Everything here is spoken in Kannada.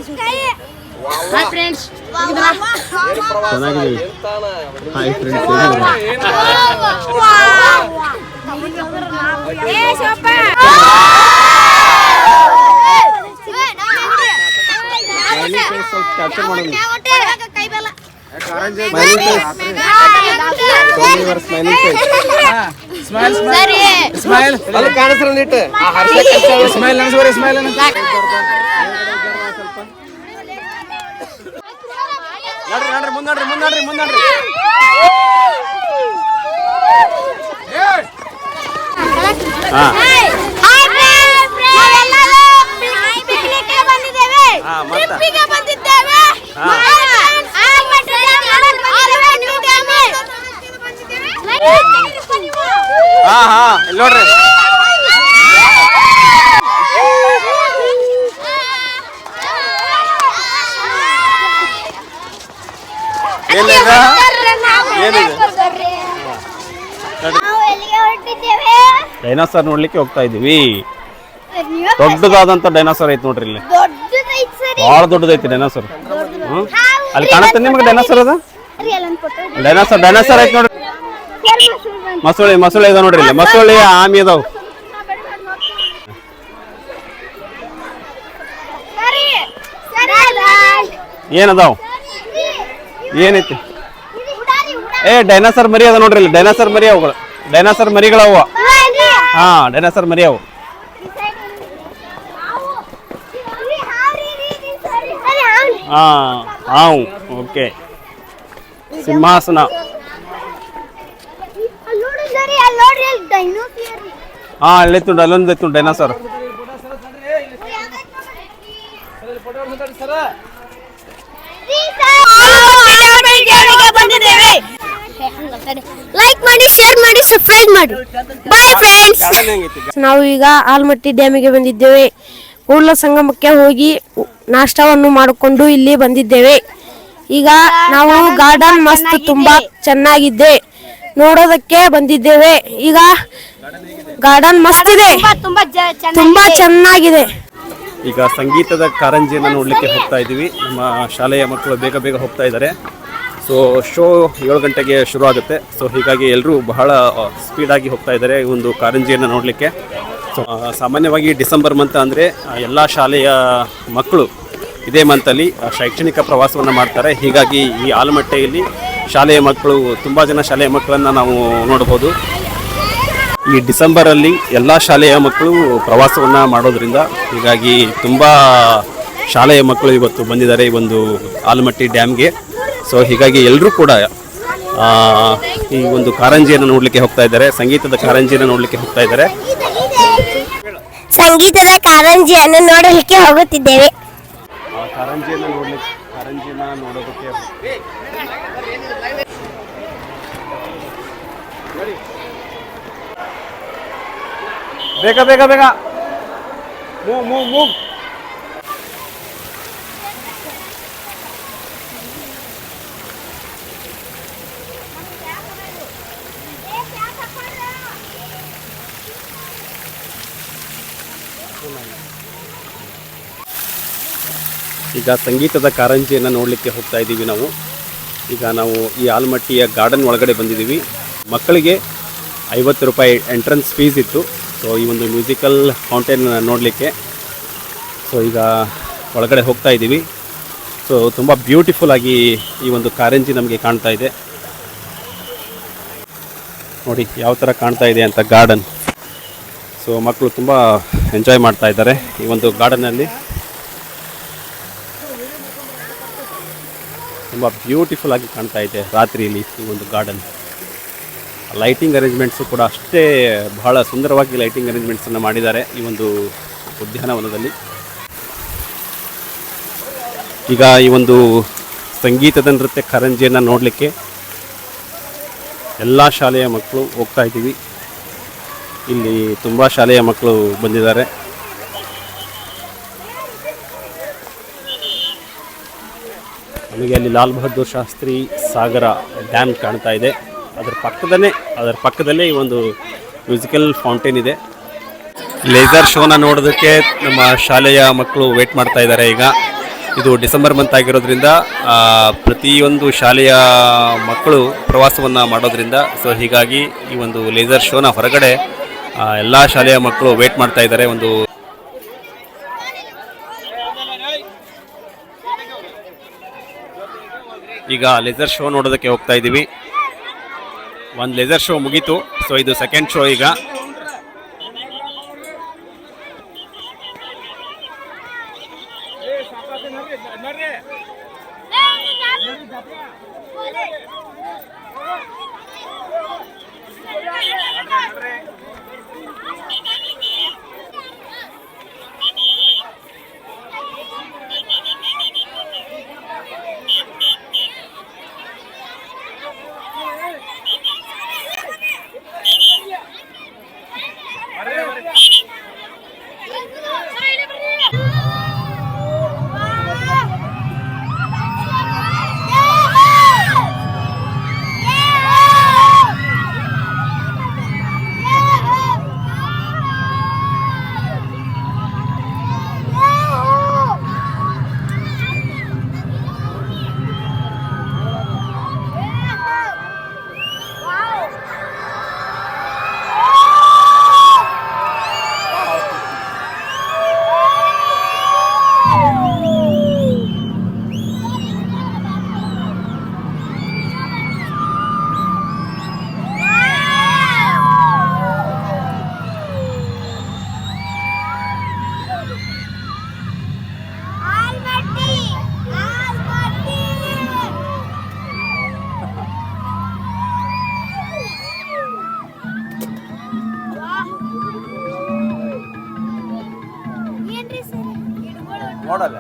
ಹಾಯ್ ಫ್ರೆಂಡ್ಸ್, ಚೆನ್ನಾಗಿದ್ದೀವಿ. ಹಾಯ್ ಫ್ರೆಂಡ್ಸ್, ಸ್ವಲ್ಪ ಕ್ಯಾಪ್ಚರ್ ಮಾಡೋಣ. ಸ್ಮೈಲ್ ಅಲ್ಲಿ ಕಾಣಿಸ್ರ ನೀಟ್ ಸ್ಮೈಲ್ ಅನ್ಸೋರಿ ಸ್ಮೈಲ್ ಅನ್ನ ನಡ್ರಿ ಮುಂದಾಡ್ರಿ ಹಾ ಇಲ್ಲಿ ನೋಡ್ರಿ. ಡೈನೋಸರ್ ನೋಡ್ಲಿಕ್ಕೆ ಹೋಗ್ತಾ ಇದೀವಿ. ದೊಡ್ಡದಾದಂತ ಡೈನೋಸರ್ ಐತಿ ನೋಡ್ರಿ ಇಲ್ಲಿ, ಬಹಳ ದೊಡ್ಡದೈತಿ ಡೈನೋಸರ್. ಅಲ್ಲಿ ಕಾಣುತ್ತೆ ನಿಮ್ಗೆ ಡೈನೋಸರ್? ಅದ ಡೈನೋಸರ್ ಐತಿ ನೋಡ್ರಿ. ಮಸೂಳಿ ಇದಾವ ನೋಡ್ರಿ ಇಲ್ಲಿ, ಮಸೂಳಿ ಆಮಿ ಅದಾವ. ಏನದಾವ? ಏನೈತಿ? ಡೈನೋಸರ್ ಮರಿ ಅದ ನೋಡ್ರಿ ಇಲ್ಲಿ, ಡೈನೋಸರ್ ಮರಿ ಅವುಗಳು, ಡೈನೋಸರ್ ಮರಿಗಳವ. ಹಾ, ಡೈನೋಸರ್ ಮರಿ ಅವು. ಹಾವು. ಓಕೆ, ಸಿಂಹಾಸನ. ಹಾ, ಅಲ್ಲಿತ್ತು, ಅಲ್ಲೊಂದಿತ್ತು ಡೈನೋಸರ್. ಲೈಕ್ ಮಾಡಿ, ಶೇರ್ ಮಾಡಿ, ಸಬ್ಸ್ಕ್ರೈಬ್ ಮಾಡಿ. Bye friends. ನಾವು ಈಗ ಆಲ್ಮಟ್ಟಿ ಡ್ಯಾಮಿಗೆ ಬಂದಿದ್ದೇವೆ. ಕೂಡಲ ಸಂಗಮಕ್ಕೆ ಹೋಗಿ ನಾಷ್ಟವನ್ನು ಮಾಡಿಕೊಂಡು ಇಲ್ಲಿ ಬಂದಿದ್ದೇವೆ. ಈಗ ನಾವು ಗಾರ್ಡನ್ ಮಸ್ತ್ ತುಂಬಾ ಚೆನ್ನಾಗಿದೆ, ನೋಡೋದಕ್ಕೆ ಬಂದಿದ್ದೇವೆ. ಈಗ ಗಾರ್ಡನ್ ಮಸ್ತ್ ಇದೆ, ತುಂಬಾ ಚೆನ್ನಾಗಿದೆ. ಈಗ ಸಂಗೀತದ ಕಾರಂಜಿಯನ್ನು ನೋಡ್ಲಿಕ್ಕೆ ಹೋಗ್ತಾ ಇದ್ದೀವಿ. ನಮ್ಮ ಶಾಲೆಯ ಮಕ್ಕಳು ಬೇಗ ಬೇಗ ಹೋಗ್ತಾ ಇದ್ದಾರೆ. ಸೊ ಶೋ 7 ಗಂಟೆಗೆ ಶುರು ಆಗುತ್ತೆ. ಸೊ ಹೀಗಾಗಿ ಎಲ್ಲರೂ ಬಹಳ ಸ್ಪೀಡಾಗಿ ಹೋಗ್ತಾ ಇದ್ದಾರೆ ಈ ಒಂದು ಕಾರಂಜಿಯನ್ನು ನೋಡಲಿಕ್ಕೆ. ಸೊ ಸಾಮಾನ್ಯವಾಗಿ ಡಿಸೆಂಬರ್ ಮಂತ್ ಅಂದರೆ ಎಲ್ಲ ಶಾಲೆಯ ಮಕ್ಕಳು ಇದೇ ಮಂತಲ್ಲಿ ಶೈಕ್ಷಣಿಕ ಪ್ರವಾಸವನ್ನು ಮಾಡ್ತಾರೆ. ಹೀಗಾಗಿ ಈ ಆಲಮಟ್ಟೆಯಲ್ಲಿ ಶಾಲೆಯ ಮಕ್ಕಳು, ತುಂಬ ಜನ ಶಾಲೆಯ ಮಕ್ಕಳನ್ನು ನಾವು ನೋಡ್ಬೋದು. ಈ ಡಿಸೆಂಬರಲ್ಲಿ ಎಲ್ಲ ಶಾಲೆಯ ಮಕ್ಕಳು ಪ್ರವಾಸವನ್ನು ಮಾಡೋದ್ರಿಂದ ಹೀಗಾಗಿ ತುಂಬ ಶಾಲೆಯ ಮಕ್ಕಳು ಇವತ್ತು ಬಂದಿದ್ದಾರೆ ಈ ಒಂದು ಆಲಮಟ್ಟಿ ಡ್ಯಾಮ್ಗೆ. ಸೊ ಹೀಗಾಗಿ ಎಲ್ಲರೂ ಕೂಡ ಈ ಒಂದು ಕಾರಂಜಿಯನ್ನು ನೋಡಲಿಕ್ಕೆ ಹೋಗ್ತಾ ಇದ್ದಾರೆ, ಸಂಗೀತದ ಕಾರಂಜಿಯನ್ನು ನೋಡಲಿಕ್ಕೆ ಹೋಗ್ತಾ ಇದ್ದಾರೆ. ಸಂಗೀತದ ಕಾರಂಜಿಯನ್ನು ನೋಡಲಿಕ್ಕೆ ಹೋಗುತ್ತಿದ್ದೇವೆ. ಕಾರಂಜಿಯನ್ನು ನೋಡೋದಕ್ಕೆ ಬೇಗ ಮೂವ್. ಈಗ ಸಂಗೀತದ ಕಾರಂಜಿಯನ್ನು ನೋಡಲಿಕ್ಕೆ ಹೋಗ್ತಾ ಇದ್ದೀವಿ ನಾವು. ಈಗ ನಾವು ಈ ಆಲಮಟ್ಟಿಯ ಗಾರ್ಡನ್ ಒಳಗಡೆ ಬಂದಿದ್ದೀವಿ. ಮಕ್ಕಳಿಗೆ 50 ರೂಪಾಯಿ ಎಂಟ್ರೆನ್ಸ್ ಫೀಸ್ ಇತ್ತು. ಸೊ ಈ ಒಂದು ಮ್ಯೂಸಿಕಲ್ ಫೌಂಟೇನ್ ನೋಡಲಿಕ್ಕೆ ಸೊ ಈಗ ಒಳಗಡೆ ಹೋಗ್ತಾ ಇದ್ದೀವಿ. ಸೊ ತುಂಬ ಬ್ಯೂಟಿಫುಲ್ ಆಗಿ ಈ ಒಂದು ಕಾರಂಜಿ ನಮಗೆ ಕಾಣ್ತಾ ಇದೆ. ನೋಡಿ ಯಾವ ಥರ ಕಾಣ್ತಾ ಇದೆ ಅಂತ ಗಾರ್ಡನ್. ಸೊ ಮಕ್ಕಳು ತುಂಬ ಎಂಜಾಯ್ ಮಾಡ್ತಾ ಇದ್ದಾರೆ ಈ ಒಂದು ಗಾರ್ಡನ್ನಲ್ಲಿ. ತುಂಬ ಬ್ಯೂಟಿಫುಲ್ ಆಗಿ ಕಾಣ್ತಾ ಇದೆ ರಾತ್ರಿಯಲ್ಲಿ ಈ ಒಂದು ಗಾರ್ಡನ್. ಲೈಟಿಂಗ್ ಅರೇಂಜ್ಮೆಂಟ್ಸು ಕೂಡ ಅಷ್ಟೇ ಬಹಳ ಸುಂದರವಾಗಿ ಲೈಟಿಂಗ್ ಅರೇಂಜ್ಮೆಂಟ್ಸನ್ನು ಮಾಡಿದ್ದಾರೆ ಈ ಒಂದು ಉದ್ಯಾನವನದಲ್ಲಿ. ಈಗ ಈ ಒಂದು ಸಂಗೀತದ ನೃತ್ಯ ಕಾರಂಜಿಯನ್ನು ನೋಡಲಿಕ್ಕೆ ಎಲ್ಲ ಶಾಲೆಯ ಮಕ್ಕಳು ಹೋಗ್ತಾ ಇದ್ದೀವಿ. ಇಲ್ಲಿ ತುಂಬ ಶಾಲೆಯ ಮಕ್ಕಳು ಬಂದಿದ್ದಾರೆ. ನಮಗೆ ಅಲ್ಲಿ ಲಾಲ್ ಬಹದ್ದೂರ್ ಶಾಸ್ತ್ರಿ ಸಾಗರ ಡ್ಯಾಮ್ ಕಾಣ್ತಾ ಇದೆ. ಅದರ ಪಕ್ಕದಲ್ಲೇ ಈ ಒಂದು ಮ್ಯೂಸಿಕಲ್ ಫೌಂಟೇನ್ ಇದೆ. ಲೇಸರ್ ಶೋನ ನೋಡೋದಕ್ಕೆ ನಮ್ಮ ಶಾಲೆಯ ಮಕ್ಕಳು ವೇಟ್ ಮಾಡ್ತಾ ಇದ್ದಾರೆ. ಈಗ ಇದು ಡಿಸೆಂಬರ್ ಮಂತ್ ಆಗಿರೋದ್ರಿಂದ ಪ್ರತಿಯೊಂದು ಶಾಲೆಯ ಮಕ್ಕಳು ಪ್ರವಾಸವನ್ನು ಮಾಡೋದ್ರಿಂದ ಸೊ ಹೀಗಾಗಿ ಈ ಒಂದು ಲೇಸರ್ ಶೋನ ಹೊರಗಡೆ ಎಲ್ಲ ಶಾಲೆಯ ಮಕ್ಕಳು ವೇಟ್ ಮಾಡ್ತಾ ಇದ್ದಾರೆ. ಈಗ ಲೇಸರ್ ಶೋ ನೋಡೋದಕ್ಕೆ ಹೋಗ್ತಾ ಇದ್ದೀವಿ. ಒಂದು ಲೇಸರ್ ಶೋ ಮುಗೀತು, ಸೊ ಇದು ಸೆಕೆಂಡ್ ಶೋ ಈಗ. ನೋಡಲ್ಲ